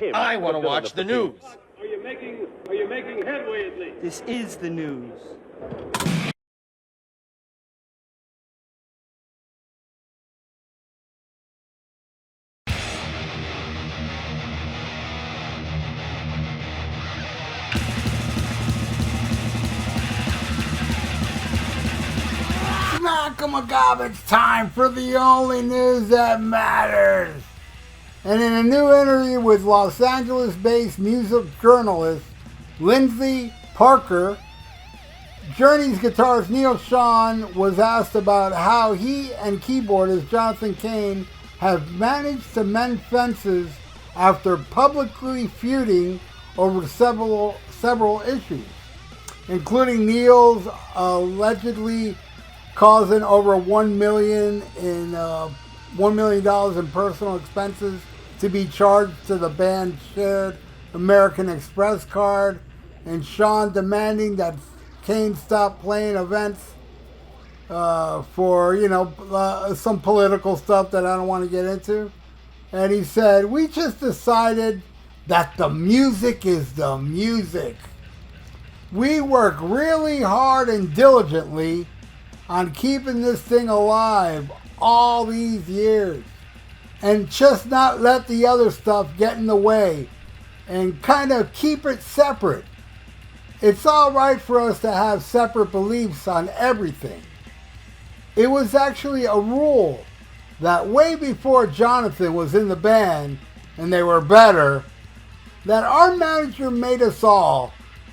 him. I want to watch the news. Are you making headway at least? This is the news. It's time for the only news that matters. And in a new interview with Los Angeles-based music journalist Lindsay Parker, Journey's guitarist Neal Schon was asked about how he and keyboardist Jonathan CAIN have managed to mend fences after publicly feuding over several issues, including Neal's allegedly causing over $1 million in personal expenses to be charged to the band's shared American Express card, and Schon demanding that CAIN stop playing events for some political stuff that I don't want to get into. And he said, "We just decided that the music is the music. We work really hard and diligently on keeping this thing alive all these years and just not let the other stuff get in the way and kind of keep it separate. It's all right for us to have separate beliefs on everything. It was actually a rule that way before Jonathan was in the band and they were better, that our manager made us all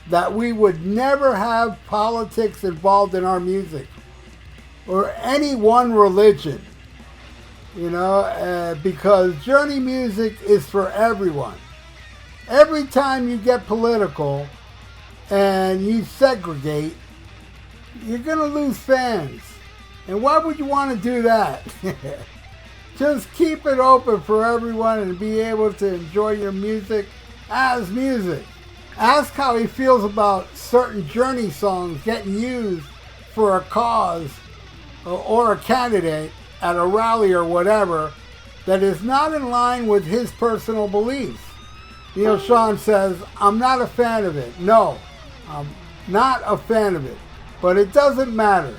that we would never have politics involved in our music or any one religion, because Journey music is for everyone. Every time you get political and you segregate, you're going to lose fans. And why would you want to do that? Just keep it open for everyone and be able to enjoy your music as music." Ask how he feels about certain Journey songs getting used for a cause or a candidate at a rally or whatever that is not in line with his personal beliefs. Neal Schon says, "I'm not a fan of it. No, I'm not a fan of it. But it doesn't matter.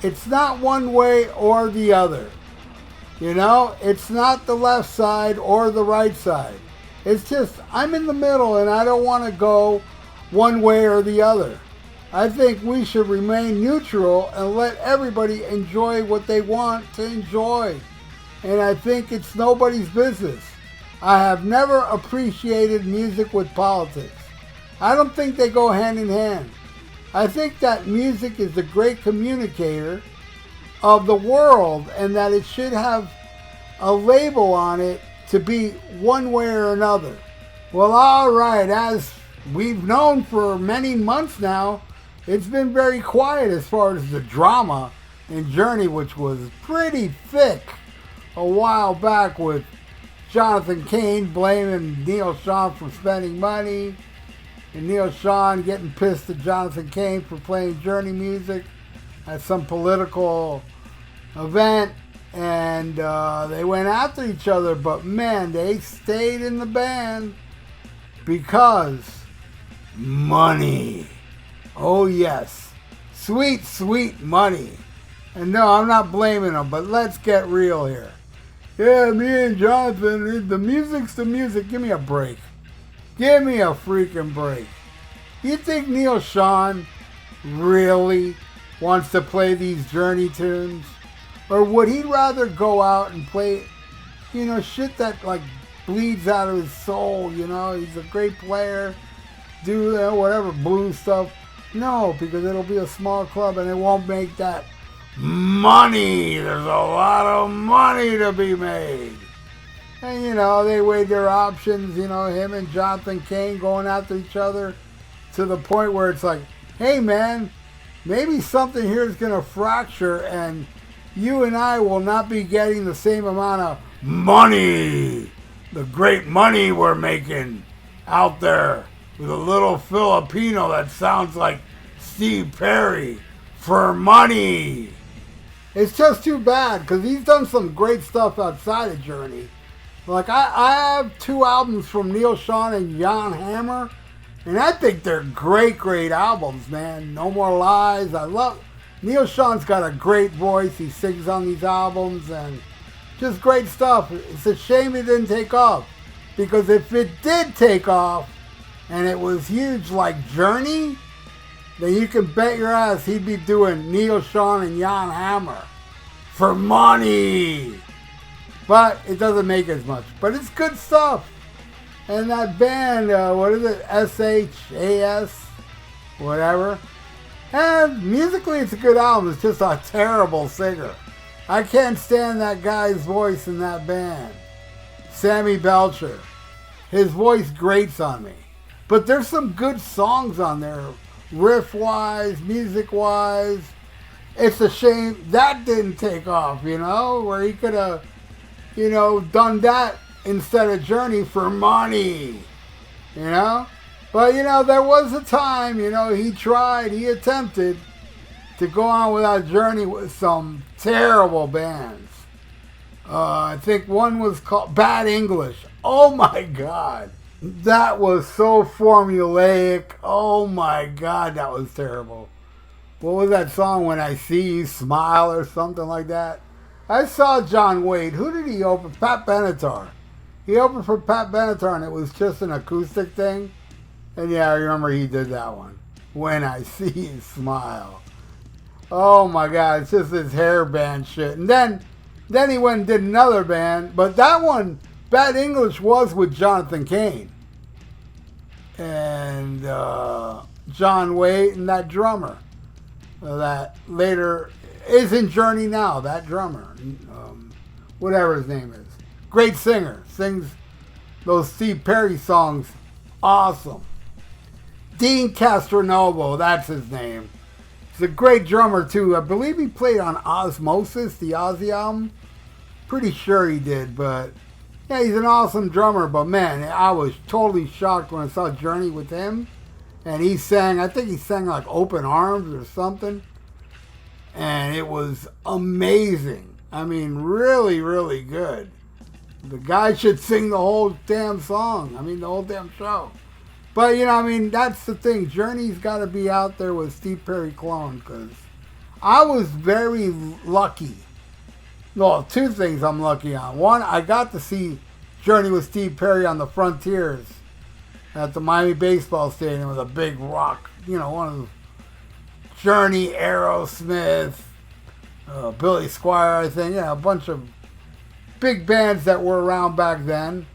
It's not one way or the other. It's not the left side or the right side. It's just I'm in the middle and I don't want to go one way or the other. I think we should remain neutral and let everybody enjoy what they want to enjoy. And I think it's nobody's business. I have never appreciated music with politics. I don't think they go hand in hand. I think that music is the great communicator of the world and that it should have a label on it to be one way or another." Well, all right, as we've known for many months now, it's been very quiet as far as the drama in Journey, which was pretty thick a while back with Jonathan CAIN blaming Neal Schon for spending money, and Neal Schon getting pissed at Jonathan CAIN for playing Journey music at some political event, and they went after each other, but man, they stayed in the band because money. Oh yes, sweet, sweet money. And no, I'm not blaming them, but let's get real here. Yeah, me and Jonathan, the music's the music. Give me a break. Give me a freaking break. You think Neal Schon really wants to play these Journey tunes? Or would he rather go out and play, shit that like bleeds out of his soul, He's a great player, do whatever blues stuff. No, because it'll be a small club and it won't make that money. There's a lot of money to be made. And, they weighed their options, him and Jonathan CAIN going after each other to the point where it's like, hey, man, maybe something here is going to fracture and you and I will not be getting the same amount of money, the great money we're making out there with a little Filipino that sounds like Steve Perry for money. It's just too bad because he's done some great stuff outside of Journey. Like, I have 2 albums from Neal Schon and Jan Hammer, and I think they're great, great albums, man. No More Lies. I love... Neal Schon's got a great voice. He sings on these albums, and just great stuff. It's a shame it didn't take off, because if it did take off, and it was huge like Journey, then you can bet your ass he'd be doing Neal Schon and Jan Hammer for money. But it doesn't make as much. But it's good stuff. And that band, what is it? SHAS? Whatever. And musically it's a good album. It's just a terrible singer. I can't stand that guy's voice in that band. Sammy Belcher. His voice grates on me. But there's some good songs on there. Riff-wise, music-wise. It's a shame that didn't take off, you know? Where he could have, you know, done that instead of Journey for money. You know? But, you know, there was a time, you know, he tried, he attempted to go on without Journey with some terrible bands. I think one was called Bad English. Oh my God. That was so formulaic. Oh my God, that was terrible. What was that song, When I See You Smile or something like that? I saw John Wade. Who did he open? Pat Benatar. He opened for Pat Benatar and it was just an acoustic thing. And yeah, I remember he did that one. When I See You Smile. Oh my God, it's just this hair band shit. And then he went and did another band. But that one, Bad English, was with Jonathan Cain. And John Wade and that drummer. That later is in Journey now, that drummer. Whatever his name is. Great singer. Sings those Steve Perry songs. Awesome. Dean Castronovo, that's his name. He's a great drummer too. I believe he played on Osmosis, the Ozzy album. Pretty sure he did, but yeah, he's an awesome drummer. But man, I was totally shocked when I saw Journey with him. And he sang, I think he sang like Open Arms or something. And it was amazing. I mean, really, really good. The guy should sing the whole damn song. I mean, the whole damn show. But, you know, I mean, that's the thing. Journey's got to be out there with Steve Perry clone, because I was very lucky. Well, 2 things I'm lucky on. One, I got to see Journey with Steve Perry on the Frontiers at the Miami Baseball Stadium with a big rock. You know, one of the Journey, Aerosmith, Billy Squier, I think. Yeah, a bunch of big bands that were around back then.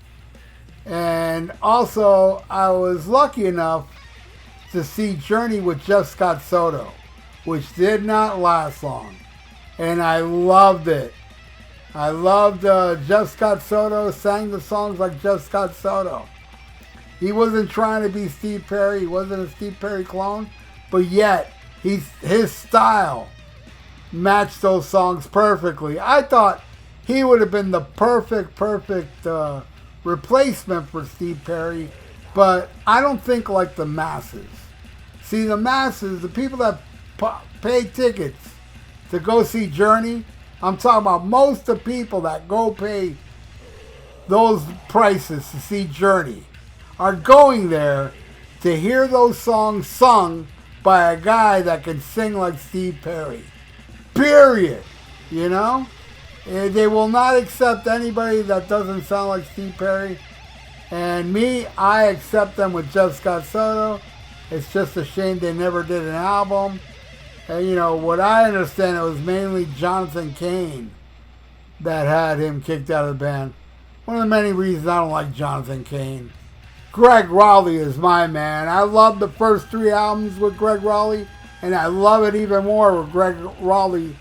And also, I was lucky enough to see Journey with Jeff Scott Soto, which did not last long. And I loved it. I loved Jeff Scott Soto, sang the songs like Jeff Scott Soto. He wasn't trying to be Steve Perry. He wasn't a Steve Perry clone. But yet, his style matched those songs perfectly. I thought he would have been the perfect replacement for Steve Perry, but I don't think like the masses. See, the masses, the people that pay tickets to go see Journey, I'm talking about most of the people that go pay those prices to see Journey are going there to hear those songs sung by a guy that can sing like Steve Perry. Period. You know? They will not accept anybody that doesn't sound like Steve Perry. And me, I accept them with Jeff Scott Soto. It's just a shame they never did an album. And, you know, what I understand, it was mainly Jonathan Cain that had him kicked out of the band. One of the many reasons I don't like Jonathan Cain. Greg Rowley is my man. I love the first 3 albums with Greg Rowley, and I love it even more with Greg Rowley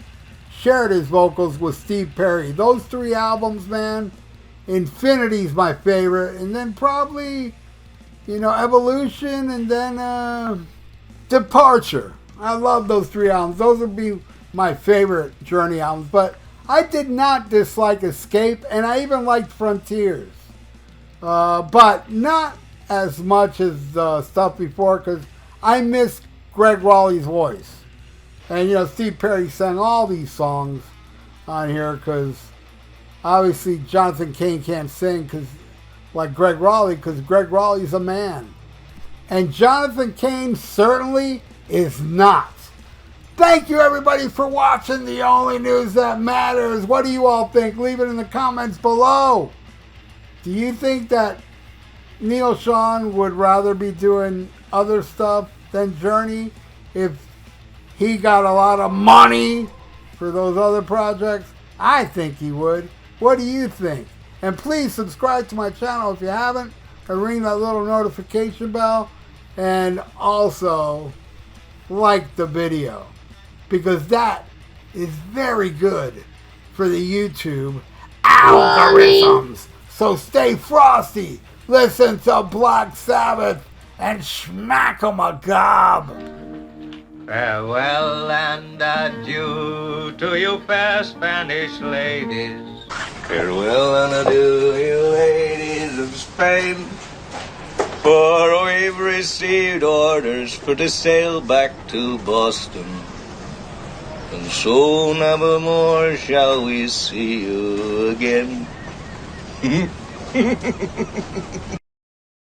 shared his vocals with Steve Perry. Those 3 albums, man, Infinity's my favorite, and then probably, you know, Evolution, and then Departure. I love those 3 albums. Those would be my favorite Journey albums, but I did not dislike Escape, and I even liked Frontiers. But not as much as the stuff before, because I miss Greg Rowley's voice. And, you know, Steve Perry sang all these songs on here because Obviously, Jonathan Cain can't sing like Greg Raleigh, because Greg Raleigh's a man. And Jonathan Cain certainly is not. Thank you, everybody, for watching The Only News That Matters. What do you all think? Leave it in the comments below. Do you think that Neal Schon would rather be doing other stuff than Journey if he got a lot of money for those other projects? I think he would. What do you think? And please subscribe to my channel if you haven't, and ring that little notification bell, and also like the video, because that is very good for the YouTube algorithms. So stay frosty, listen to Black Sabbath, and smack 'em a gob. Farewell and adieu to you fair Spanish ladies. Farewell and adieu, you ladies of Spain. For we've received orders for to sail back to Boston, and so never more shall we see you again.